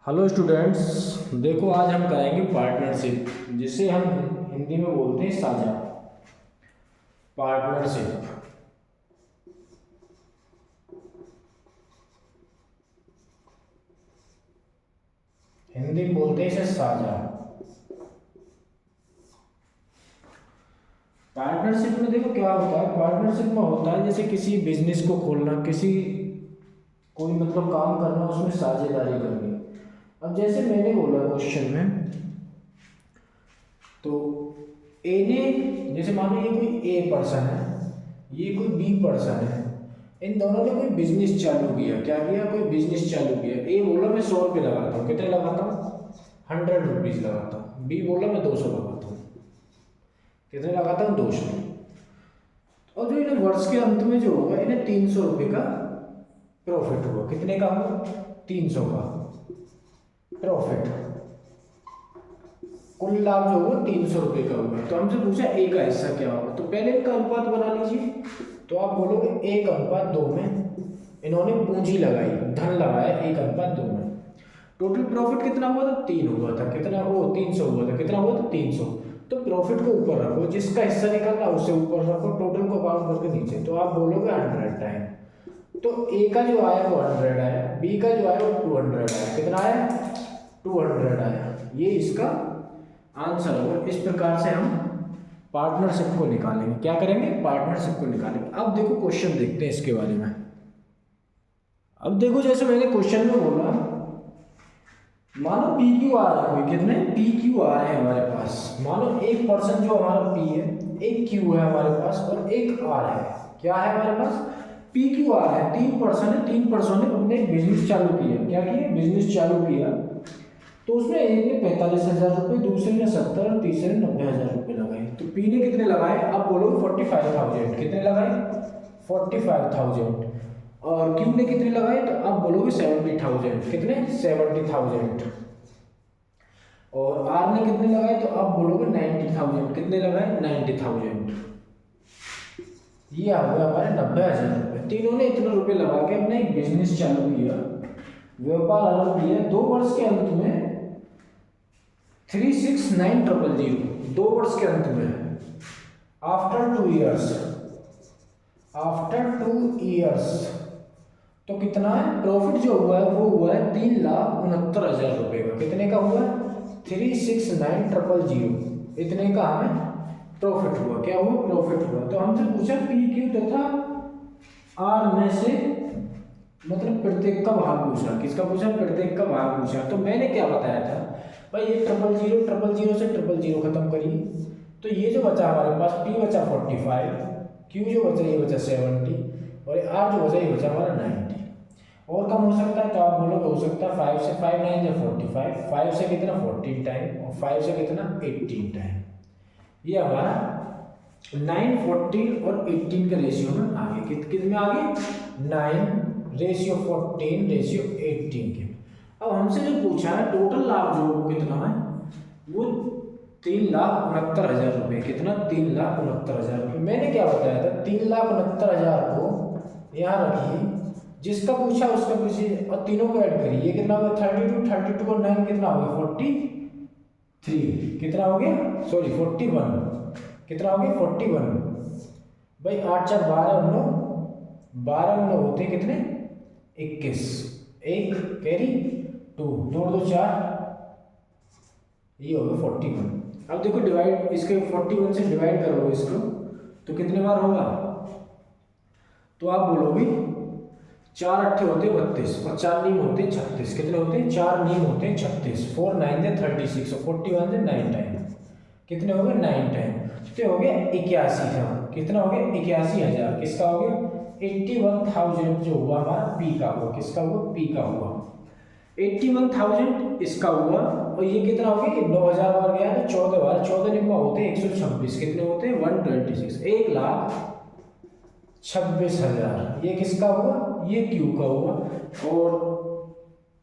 Hello students. देखो आज हम करेंगे पार्टनरशिप, जिसे हम हिंदी में बोलते हैं साझा। पार्टनरशिप हिंदी में बोलते हैं इसे साझा। पार्टनरशिप में देखो क्या होता है। पार्टनरशिप में होता है जैसे किसी बिजनेस को खोलना, किसी कोई मतलब काम करना, उसमें साझेदारी करनी। अब जैसे मैंने बोला क्वेश्चन में, तो ए ने, जैसे मानो ये कोई ए पर्सन है, ये कोई बी पर्सन है, इन दोनों ने कोई बिजनेस चालू किया। क्या किया? कोई बिजनेस चालू किया। ए बोला मैं 100 रुपये लगाता हूँ। कितने लगाता हूँ? 100 रुपीज़ लगाता हूँ। बी बोला मैं 200 लगाता हूँ। कितने लगाता हूँ? 200। और जो इन्हें वर्ष के अंत में जो होगा, इन्हें 300 रुपये का प्रॉफिट हुआ। कितने का हुआ? 300 का प्रॉफिट। कुल लाभ जो होगा 300 रुपये का होगा। तो हमसे पूछा ए का हिस्सा क्या होगा, तो पहले इनका अनुपात बना लीजिए। तो आप बोलोगे 1:2 में इन्होंने पूंजी लगाई, धन लगाया 1:2 में। टोटल प्रॉफिट कितना हुआ था? 3 हुआ था। कितना? वो 300 हुआ था। कितना हुआ था? 300। तो प्रॉफिट को ऊपर रखो, जिसका हिस्सा निकलना उससे ऊपर रखो, टोटल को काउंट करके नीचे। तो आप बोलोगे 100 टाइम। तो ए का जो आया वो 100 आया, बी का जो आया वो 200 आया। कितना आया? 200 आया। ये इसका आंसर होगा। इस प्रकार से हम पार्टनरशिप को निकालेंगे। क्या करेंगे? पार्टनरशिप को निकालेंगे। अब देखो क्वेश्चन देखते हैं इसके बारे में। अब देखो जैसे मैंने क्वेश्चन में बोला, मानो पी क्यू आर है कोई। कितने पी क्यू आर है हमारे पास? मानो एक पर्सन जो हमारा पी है, एक क्यू है हमारे पास, और एक आर है। क्या है हमारे पास? पी क्यू आर है। 3 पर्सन है, 3 पर्सन ने अपने बिजनेस चालू किया। क्या किया? बिजनेस चालू किया। तो उसमें एक ने 45,000 रुपये, दूसरे ने 70 और तीसरे ने 90,000 रुपये लगाए। तो पी ने कितने लगाए? आप बोलोगे 45,000। कितने लगाए? 45,000। और क्यू ने कितने लगाए? तो आप बोलोगे 70,000। कितने? 70,000। और आर ने कितने लगाए? तो आप बोलोगे 90,000। कितने लगाए? 90,000। ये आ गया हमारे 90,000 रुपये। तीनों ने इतने रुपये लगा के अपना एक बिजनेस चालू किया, व्यापार आरंभ किया। 2 वर्ष के अंत में 369,000, 2 वर्ष के अंत में, आफ्टर 2 ईयर्स, आफ्टर 2 ईयर्स। तो कितना है प्रॉफिट जो हुआ है? वो हुआ है 3,69,000 रुपये का। कितने का हुआ? 369,000। इतने का हमें प्रॉफिट हुआ। क्या हुआ? प्रॉफिट हुआ। तो हमसे पूछा पी क्यू तथा आर में से, मतलब प्रत्येक का भाग पूछा। किसका पूछा? प्रत्येक का भाग पूछा। तो मैंने क्या बताया था भाई, ये 000, 000 से 000 खत्म करिए। तो ये जो बचा हमारे पास, पी बचा 45, क्यू जो बचा ये बचा 70, और आर जो बचा ये बचा हमारा 90। और कम हो सकता है? तो आप बोलोगे हो सकता है 5 से 5 9 या 45, 5 से कितना 14 टाइम, और 5 से कितना 18 टाइम। ये हमारा 9, 14 और 18 के रेशियो में आ गए। कित में आ गए? 9:14:18 के। अब हमसे जो पूछा है टोटल लाभ जो वो कितना है, वो 3,69,000 रुपये। कितना? 3,69,000 रुपये। मैंने क्या बताया था? 3,69,000 को यहाँ रखिए, जिसका पूछा उसका पूछिए, और तीनों को ऐड करिए। ये कितना होगा? 32, 32 और 9 कितना हो गया? 43। कितना हो गया? सॉरी 41। कितना हो गया? 41। भाई 8 4 12 9, 12 9 होते कितने? 21। एक कैरी 2, 2 2 4, ये हो गया 41। अब देखो डिवाइड, इसके 41 से डिवाइड करोगे इसको, तो कितने बार होगा? तो आप बोलोगे 4 अट्ठे होते 32, और 4 नीम होते 36। कितने होते? 4 नीम होते 36। 4 9 36, और 41 से 9 टाइम। कितने हो गए? 9 टाइम। तो हो गया 81 था। कितना हो गया? 81,000। किसका हो गया? 81,000 जो हुआ हमारा पी का हुआ। किसका हुआ? पी का हुआ। 81,000 इसका हुआ। और ये कितना हो गया? 9,000 बार गया तो 14 बार, 14 निम्मा होते 126। कितने होते? 126। 1,26,000। ये किसका हुआ? ये क्यू का हुआ। और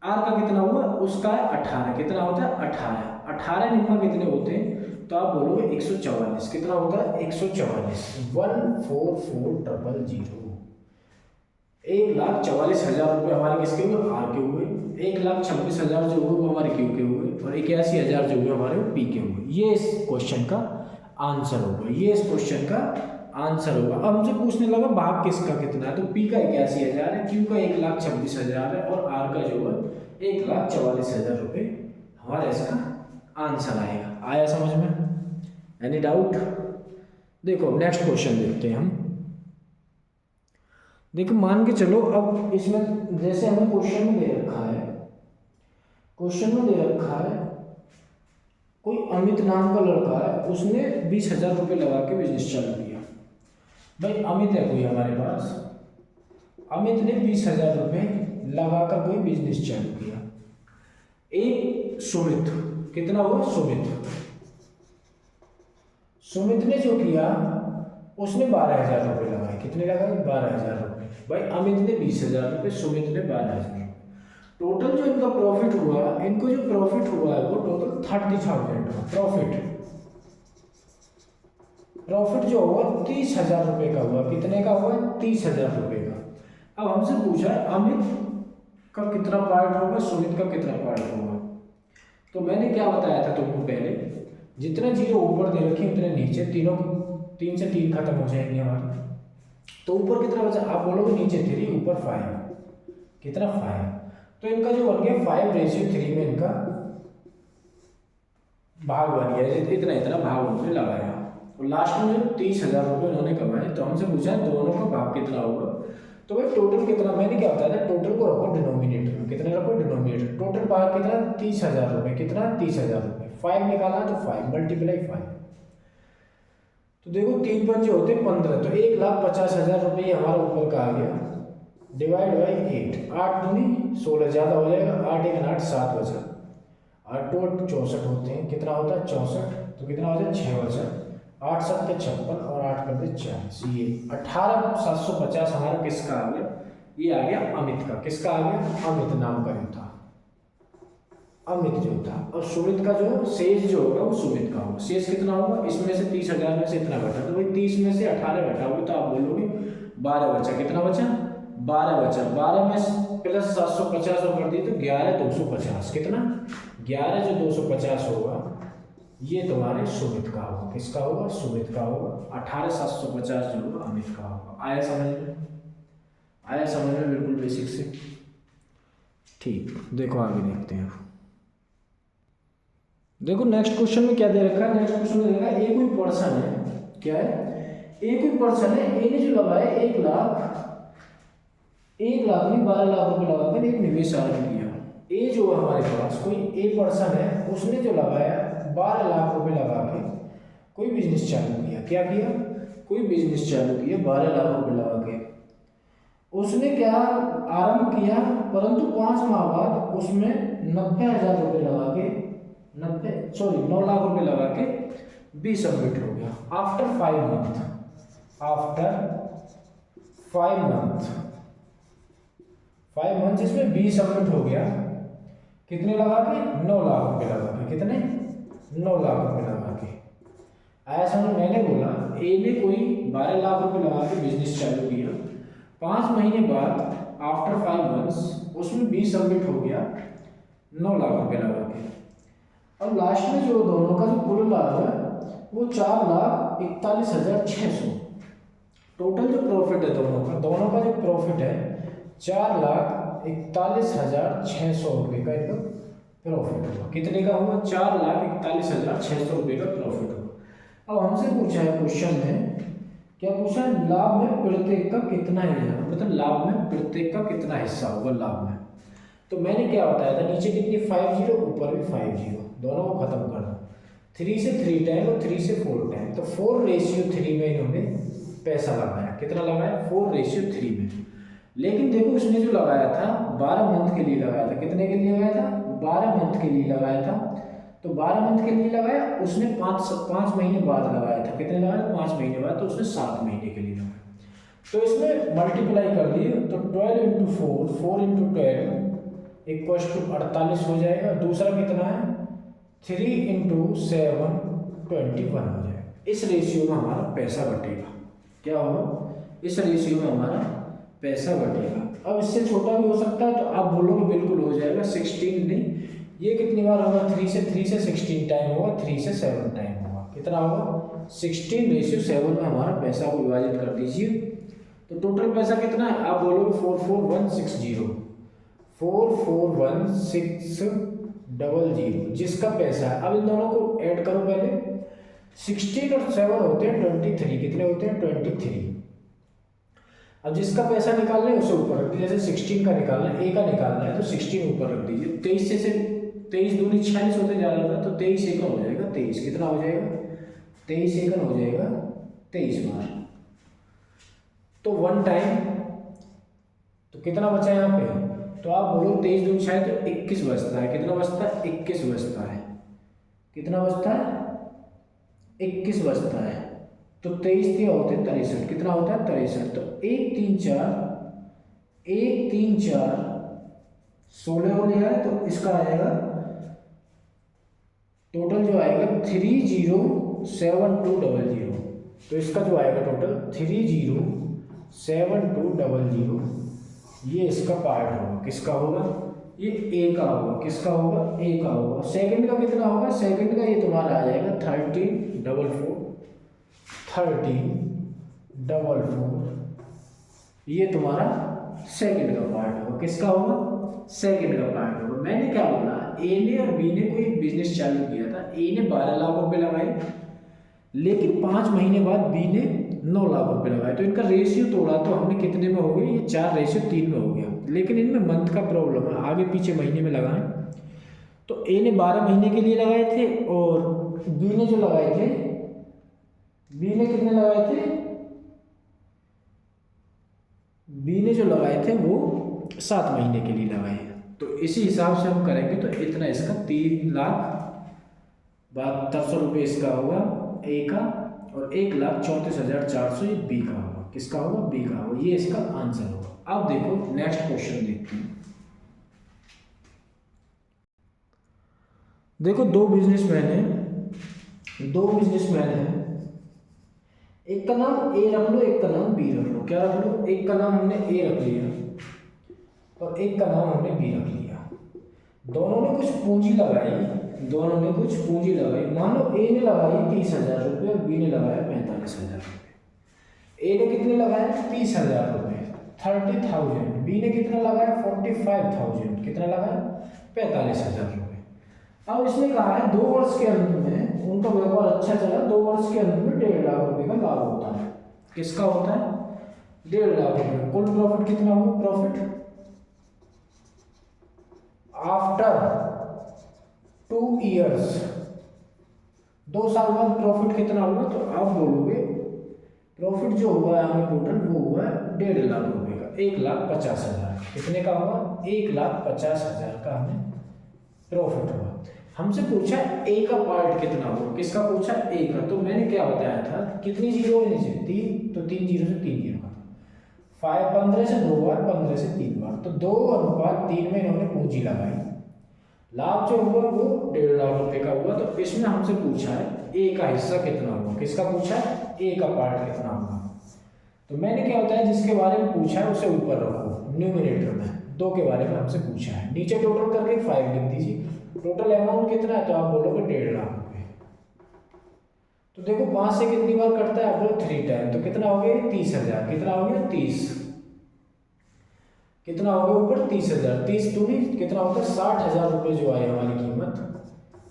आर का कितना हुआ? उसका है 18। कितना होता है? 18। 18 निम्मा कितने होते हैं? तो आप बोलोगे 144। कितना होता है? 144। 144,000। 1,44,000 रुपये हमारे किसके हुए, आर के हुए। 1,26,000 जो हुए वो हमारे क्यू के हुए, और 81,000 जो हुए हमारे पी के हुए। ये इस क्वेश्चन का आंसर होगा, ये इस क्वेश्चन का आंसर होगा। अब हमसे पूछने लगा भाग किसका कितना है, तो पी का 81,000 है, क्यू का 1,26,000 है, और आर का जो है 1,44,000 रुपये हमारा इसका आंसर आएगा। आया समझ में? Any doubt? देखो नेक्स्ट क्वेश्चन देखते हैं हम। देखो मान के चलो, अब इसमें जैसे हमें क्वेश्चन में दे रखा है, क्वेश्चन में दे रखा है कोई अमित नाम का लड़का है, उसने 20,000 रुपये लगा के बिजनेस चालू किया। भाई अमित है कोई हमारे पास, अमित ने 20,000 रुपये लगाकर कोई बिजनेस चालू किया। एक सुमित, कितना हुआ, सुमित ने जो किया उसने 12,000 रुपये लगाए। कितने लगाए, 12,000 रुपये। भाई अमित ने 20,000 रुपये, सुमित ने 12,000। टोटल जो इनका प्रॉफिट हुआ, इनको जो प्रॉफिट हुआ है वो टोटल 30,000 प्रॉफिट जो हुआ 30,000 रुपये का हुआ। कितने का हुआ, 30,000 रुपये का। अब हमसे पूछा है अमित का कितना पार्ट होगा, सुमित का कितना पार्ट होगा। तो मैंने क्या बताया था तुमको पहले, जितने जीरो ऊपर दे रखे उतने नीचे, तीनों 3 से 3 खत्म हो जाएंगे हमारे। तो ऊपर कितना बचा, आप बोलोगे नीचे 3 ऊपर 5, कितना 5। तो इनका जो बन गया 5:3 में इनका भाग बन गया, इतना इतना भाग उन्होंने लगाया। और लास्ट में जो 30,000 रुपये उन्होंने कमाए, तो हमसे पूछा दोनों का भाग कितना होगा। तो भाई टोटल कितना, मैंने क्या बताया था, टोटल को रखो डिनोमिनेटर में। कितने रखो, डिनोमिनेटर। टोटल भाग कितना, 30,000 रुपये। कितना, 30,000 रुपये। 5 निकाला तो 5 मल्टीप्लाई 5। तो देखो 3 5 होते 15, तो 1,50,000 रुपये हमारा ऊपर का आ गया, डिवाइड बाई 8। 8 दूनी 16 ज़्यादा हो जाएगा, 8 1 8 7 बचा, 8 2 64 होते हैं। कितना होता है, 64। तो कितना हो जाए, 6 बचा, 8 7 56 और 8 कर 40। ये 18,750 हमारा किसका आ गया, ये आ गया अमित का। किसका आ गया, अमित नाम का जो था, अमित जो था। और सुमित का जो शेष जो होगा वो सुमित का होगा। शेष कितना होगा, इसमें से 30,000 में से इतना घटा, तो भाई 30 में से 18 घटाओगे तो आप बोलोगे 12 बचा। कितना बचा, 12 बचा। 12 में प्लस 750 कर दी तो 11,250। कितना, 11 जो 250 होगा ये तुम्हारे सुमित का होगा। किसका होगा, सुमित का होगा। 18,750 जो होगा अमित का होगा। आया समझ में, आया समझ में, बिल्कुल बेसिक से। ठीक, देखो आगे देखते हैं। देखो नेक्स्ट क्वेश्चन में क्या दे रखा है, नेक्स्ट क्वेश्चन में देगा एक कोई पर्सन है, क्या है, एक कोई पर्सन है, ए ने जो लगाया 1 लाख नहीं 12 लाख रुपए लगाकर एक निवेश आरंभ किया। ए जो है हमारे पास कोई ए पर्सन है, उसने जो लगाया 12 लाख रुपए लगा के कोई बिजनेस चालू किया। क्या किया, कोई बिजनेस चालू किया 12 लाख रुपए लगा के। उसने क्या आरंभ किया, परंतु 5 माह बाद उसमें 90,000 रुपये लगा के 9 लाख रुपए लगा के 20 सबमिट हो गया। आफ्टर 5 मंथ, आफ्टर 5 मंथ इसमें 20 सबमिट हो गया। कितने लगा के, 9 लाख रुपए लगा के। कितने, 9 लाख रुपए लगा के। आया समझ। मैंने बोला ए ने कोई 12 लाख रुपए लगा के बिजनेस चालू किया, 5 महीने बाद आफ्टर 5 मंथ्स उसमें 20 सबमिट हो गया 9 लाख रुपए लगा के। और लास्ट में जो दोनों का जो कुल लाभ है वो 4,41,600। टोटल जो प्रॉफिट है दोनों का जो प्रॉफिट है 4,41,600 रुपये का इनका प्रॉफिट होगा। कितने का हुआ, 4,41,600 रुपये का प्रॉफिट होगा। अब हमसे पूछा है क्वेश्चन में, क्या पूछा है, लाभ में प्रत्येक का कितना हिस्सा, मतलब लाभ में प्रत्येक का कितना हिस्सा होगा लाभ में। तो मैंने क्या बताया था, नीचे कितनी 5 जीरो, ऊपर भी 5 जीरो, दोनों को खत्म कर दो। 3 से 3 टाइम और 3 से 4 टाइम, तो 4:3 में इन्होंने पैसा लगाया। कितना लगाया, 4:3 में। लेकिन देखो उसने जो लगाया था 12 मंथ के लिए लगाया था। कितने के लिए लगाया था, 12 मंथ के लिए लगाया था। तो 12 मंथ के लिए लगाया, उसने 5 महीने बाद लगाया था। कितने लगाया, 5 महीने बाद, तो उसने 7 महीने के लिए लगाया। तो इसमें मल्टीप्लाई कर दिए तो 12 × 4, 4 × 12 = 48 हो जाएगा। दूसरा कितना है, 3 × 7 21 हो जाएगा। इस रेशियो में हमारा पैसा बटेगा। क्या होगा, इस रेशियो में हमारा पैसा बटेगा। अब इससे छोटा भी हो सकता है, तो आप बोलोगे बिल्कुल हो जाएगा 16 नहीं, ये कितनी बार होगा, 3 से 16 टाइम होगा, 3 से 7 टाइम होगा। कितना होगा 16:7 में हमारा पैसा को विभाजित कर दीजिए। तो टोटल पैसा कितना है, आप बोलोगे 44160, 44160 जिसका पैसा है। अब इन दोनों को ऐड करो पहले, 16 और 7 होते हैं 23, कितने होते हैं 23। अब जिसका पैसा निकालना है उसे ऊपर रख दीजिए, जैसे 16 का निकालना है, ए का निकालना है तो 16 ऊपर रख दीजिए। 23 से 23 दूनी 46 होते जा रहा था, तो 23 एकम हो जाएगा 23, कितना हो जाएगा 23 एकम हो जाएगा 23 बार। तो 1 टाइम, तो कितना बचा यहाँ पे, तो आप बोलो 23 दूनी 46 तो 21 बचता है, कितना बचता है 21 बचता है, कितना बचता है 21 बचता है। तो 23 दिया होते हैं 63, कितना होता है 63। तो 1 3 4 16 को लिया है, तो इसका आएगा टोटल जो आएगा 307200। तो इसका जो आएगा टोटल 307200, ये इसका पार्ट होगा, किसका होगा, ये ए का होगा, किसका होगा ए का होगा। सेकंड का कितना होगा, सेकंड का ये तुम्हारा आ जाएगा 1344, ये तुम्हारा सेकंड का पार्ट होगा, किसका होगा सेकंड का पार्ट होगा। मैंने क्या बोला, ए ने और बी ने कोई बिजनेस चालू किया था, ए ने 12 लाख रुपए लगाए, लेकिन 5 महीने बाद बी ने 9 लाख रुपए लगाए, तो इनका रेशियो तोड़ा तो हमने कितने में हो गए, ये 4:3 में हो गया। लेकिन इनमें मंथ का प्रॉब्लम है, आगे पीछे महीने में लगाए। तो ए ने 12 महीने के लिए लगाए थे, और बी ने जो लगाए थे, बी ने कितने लगाए थे, बी ने जो लगाए थे वो 7 महीने के लिए लगाए। तो इसी हिसाब से हम करेंगे, तो इतना इसका 3,72,000 रुपये इसका होगा ए का, और 1,34,400 ये बी का होगा, किसका होगा बी का होगा, ये इसका आंसर होगा। अब देखो नेक्स्ट क्वेश्चन देखते हैं। देखो दो बिजनेसमैन हैं, एक का नाम ए रख लो, एक का नाम बी रख लो। क्या रख लो, एक का नाम हमने ए रख लिया और एक का नाम हमने बी रख लिया। दोनों ने कुछ पूंजी लगाई, मान लो ए ने लगाई 30,000 रुपये और बी ने लगाया 45,000 रुपये। ए ने कितने लगाए 30,000 रुपये 30,000, बी ने कितना लगाया 45,000, कितना लगाया 45,000 रुपये। अब इसने कहा है 2 वर्ष के अंत में उनका व्यापार अच्छा चला, 2 वर्ष के अंत में 1.5 लाख रुपए का लाभ होता है। किसका होता है 1.5 लाख रुपए। कुल प्रॉफिट कितना होगा, प्रॉफिट आफ्टर 2 ईयर्स, 2 साल बाद प्रॉफिट कितना होगा, तो आप बोलोगे प्रॉफिट जो हुआ है हमें टोटल वो हुआ है 1.5 लाख रुपए का, 1,50,000। कितने का होगा 1,50,000 का हमें प्रॉफिट हुआ। हमसे पूछा ए का पार्ट कितना होगा, किसका पूछा ए का। तो मैंने क्या बताया था, कितनी जीरो होनी चाहिए 3, तो 3 जीरो से 3 जीरो का 15 से 2 बार, 15 से 3 बार, तो 2:3 में इन्होंने पूंजी लगाई। लाभ जो हुआ वो 1.5 लाख रुपए का हुआ। तो इसमें हमसे पूछा है ए का हिस्सा कितना होगा, किसका पूछा है ए का पार्ट कितना होगा। तो मैंने क्या होता है जिसके बारे में पूछा है उसे ऊपर रखो न्यूमिनेटर में, 2 के बारे में हमसे पूछा है, नीचे टोटल करके 5 लिख दीजिए। टोटल अमाउंट कितना है, तो आप बोलोगे 1.5 लाख रुपए। तो देखो 5 से कितनी बार कटता है, आप बोलो 3 टाइम, तो कितना हो गया 30,000, कितना हो गया 30, कितना हो गया ऊपर 30,000, 30 दूनी कितना होता है 60,000 रुपये जो आए हमारी कीमत।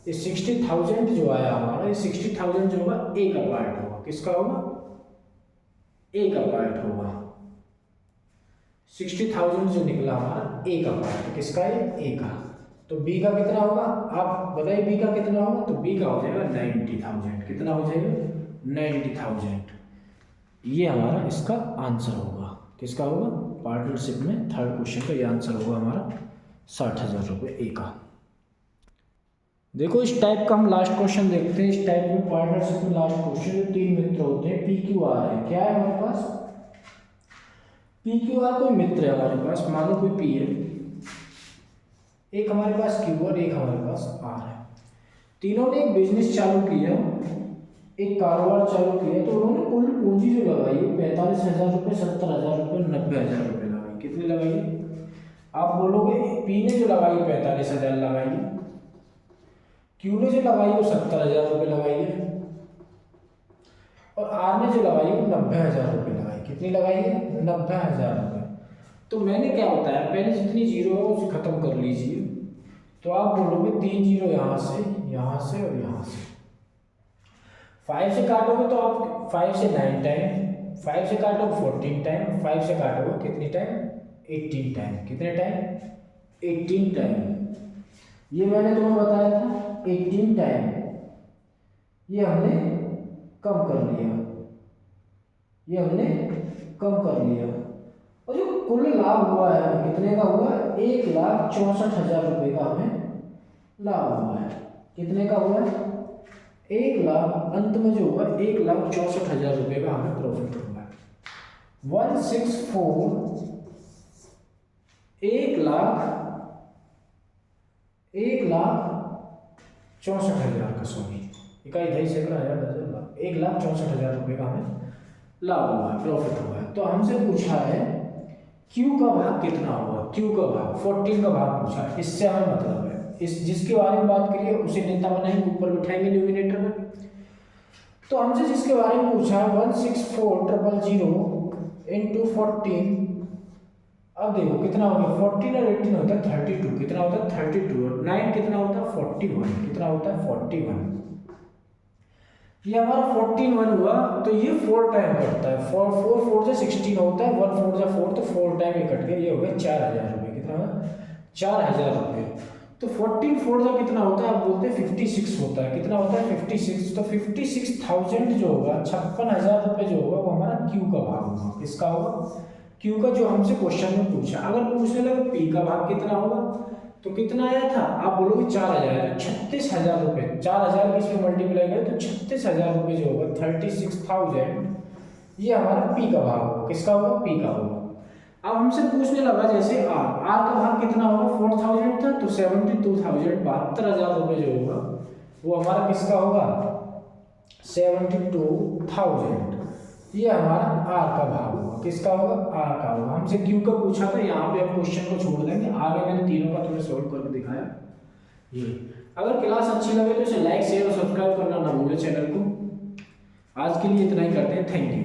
ये 60,000 जो आया हमारा, ये 60,000 जो होगा ए का पार्ट होगा, किसका होगा ए का पार्ट होगा। 60,000 जो निकला हमारा ए का पार्ट, किसका है ए का। तो बी का कितना होगा, आप बताइए बी का कितना होगा, तो बी का हो जाएगा 90,000, कितना हो जाएगा 90,000। ये हमारा इसका आंसर होगा, किसका होगा पार्टनरशिप में थर्ड क्वेश्चन का ये आंसर होगा हमारा 60,000 रुपये ए का। देखो इस टाइप का हम लास्ट क्वेश्चन देखते हैं। इस टाइप में पार्टनरशिप में लास्ट क्वेश्चन, जो 3 मित्र होते हैं पी क्यू आर है, क्या है हमारे पास पी क्यू आर, कोई मित्र है हमारे पास, मान लो कोई पी है, एक हमारे पास क्यू और एक हमारे पास आर है। तीनों ने एक बिजनेस चालू किया, एक कारोबार चालू किया, तो उन्होंने कुल पूंजी जो लगाई 45,000 रुपये, 70,000 रुपये, 90,000 रुपये है। कितनी लगाई है? आप बोलोगे पी ने जो लगाई 45,000 लगाई है, क्यू ने जो लगाई वो 70,000 रुपये लगाई है, और आर ने जो लगाई वो 90,000 रुपये लगाई। कितनी लगाई है? 90,000 रुपये। तो मैंने क्या बताया, पहले जितनी जीरो है उसे खत्म कर लीजिए। तो आप बोलोगे 3 जीरो यहाँ से और यहाँ से। 5 से काटोगे तो आप 5 से 9 टाइम, 5 से काटोगे 14 टाइम, 5 से काटोगे कितनी टाइम? 18 टाइम। कितने टाइम? 18 टाइम। ये मैंने तुम्हें बताया था 18 टाइम। ये हमने कम कर लिया, और जो कुल लाभ हुआ है कितने का हुआ? 1,64,000 रुपये का हमें लाभ हुआ है। कितने का हुआ है? 1 लाख, अंत में जो हुआ 1,64,000 रुपये का हमें प्रॉफिट हुआ है। 164 1,64,000 का, सॉरी, इकाई ढाई सैकड़ा हजार 1,64,000 रुपये का हमें लाभ हुआ है, प्रॉफिट हुआ है। तो हमसे पूछा है क्यू का भाग कितना होगा? क्यू का भाग 14 का भाग पूछा है। इससे हमें मतलब है, इस जिसके बारे में बात करिए उसे नेता बनाएंगे, ऊपर बिठाएंगे न्यूमिनेटर में। तो हमसे जिसके बारे में पूछा है 164,000 इंटू 14। अब देखो कितना हो गया, 14 और 18 होता है 32। कितना होता है? 32। और 9 कितना होता है? 41। कितना होता है? 41। ये हमारा 14 हुआ। तो ये 4 टाइम कटता है। 4 4 से 16 होता है, 1 4 से 4, तो 4 टाइम ये कट गया। ये हो गया 4,000 रुपये। कितना हुआ? 4,000 रुपये। तो 14 4 का कितना होता है? आप बोलते हैं 56 होता है। कितना होता है? 56। तो 56,000 जो होगा, 56,000 रुपये जो होगा वो हमारा क्यू का भाग होगा। किसका होगा? क्यू का, जो हमसे क्वेश्चन में पूछा। अगर पूछने लगे पी का भाग कितना होगा, तो कितना आया था? आप बोलोगे 4,000। तो 36,000 रुपये, 4,000 की इसमें मल्टीप्लाई करें तो 36,000 रुपये जो होगा, 36,000, ये हमारा पी का भाग होगा। किसका होगा? पी का होगा। अब हमसे पूछने लगा जैसे आर का भाग कितना होगा? 4,000 था, तो 72,000, 72,000 रुपये जो होगा वो हमारा किसका होगा? 72,000। ये हमारा आर का भाग होगा। किसका होगा? आर का होगा। हमसे क्यू का पूछा था, यहाँ पे हम क्वेश्चन को छोड़ देंगे, आगे मैंने तीनों का तुम्हें सॉल्व करके दिखाया। ये अगर क्लास अच्छी लगे तो इसे लाइक शेयर और सब्सक्राइब करना ना भूले चैनल को। आज के लिए इतना ही करते हैं। Thank you.